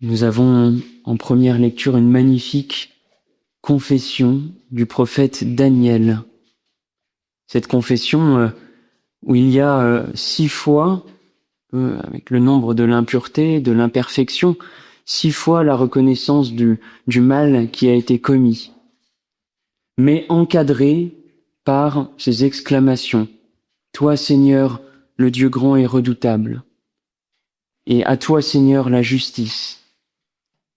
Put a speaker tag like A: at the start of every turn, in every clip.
A: Nous avons en première lecture une magnifique confession du prophète Daniel. Cette confession où il y a 6 fois, avec le nombre de l'impureté, de l'imperfection, 6 fois la reconnaissance du mal qui a été commis, mais encadrée par ces exclamations. Toi, Seigneur, le Dieu grand et redoutable, et à toi, Seigneur, la justice.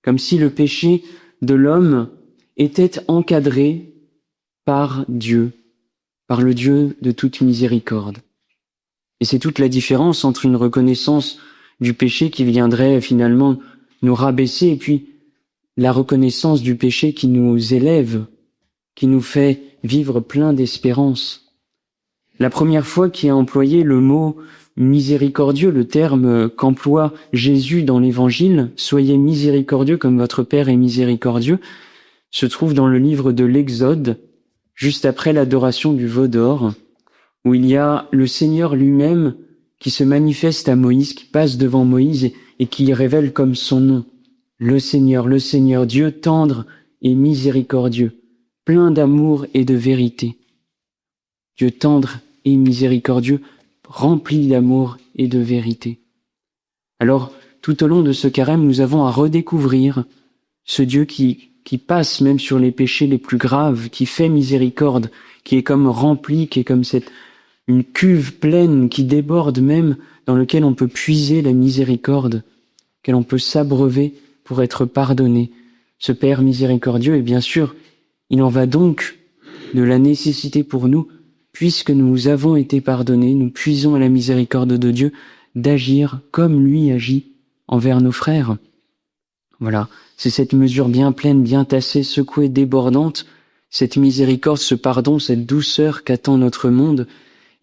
A: Comme si le péché de l'homme était encadré par Dieu, par le Dieu de toute miséricorde. Et c'est toute la différence entre une reconnaissance du péché qui viendrait finalement nous rabaisser et puis la reconnaissance du péché qui nous élève, qui nous fait vivre plein d'espérance. La première fois qu'il a employé le mot miséricordieux, le terme qu'emploie Jésus dans l'Évangile, « Soyez miséricordieux comme votre Père est miséricordieux », se trouve dans le livre de l'Exode, juste après l'adoration du veau d'or, où il y a le Seigneur lui-même qui se manifeste à Moïse, qui passe devant Moïse et qui révèle comme son nom. Le Seigneur, Dieu tendre et miséricordieux, plein d'amour et de vérité. Dieu tendre et miséricordieux, rempli d'amour et de vérité. Alors, tout au long de ce carême, nous avons à redécouvrir ce Dieu qui passe même sur les péchés les plus graves, qui fait miséricorde, qui est comme rempli, qui est comme une cuve pleine qui déborde même, dans lequel on peut puiser la miséricorde, qu'elle on peut s'abreuver pour être pardonné. Ce Père miséricordieux, et bien sûr, il en va donc de la nécessité pour nous, puisque nous avons été pardonnés, nous puisons à la miséricorde de Dieu, d'agir comme lui agit envers nos frères. Voilà, c'est cette mesure bien pleine, bien tassée, secouée, débordante, cette miséricorde, ce pardon, cette douceur qu'attend notre monde,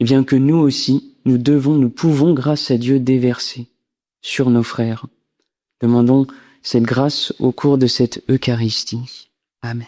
A: et bien que nous aussi, nous pouvons, grâce à Dieu, déverser sur nos frères. Demandons cette grâce au cours de cette Eucharistie. Amen.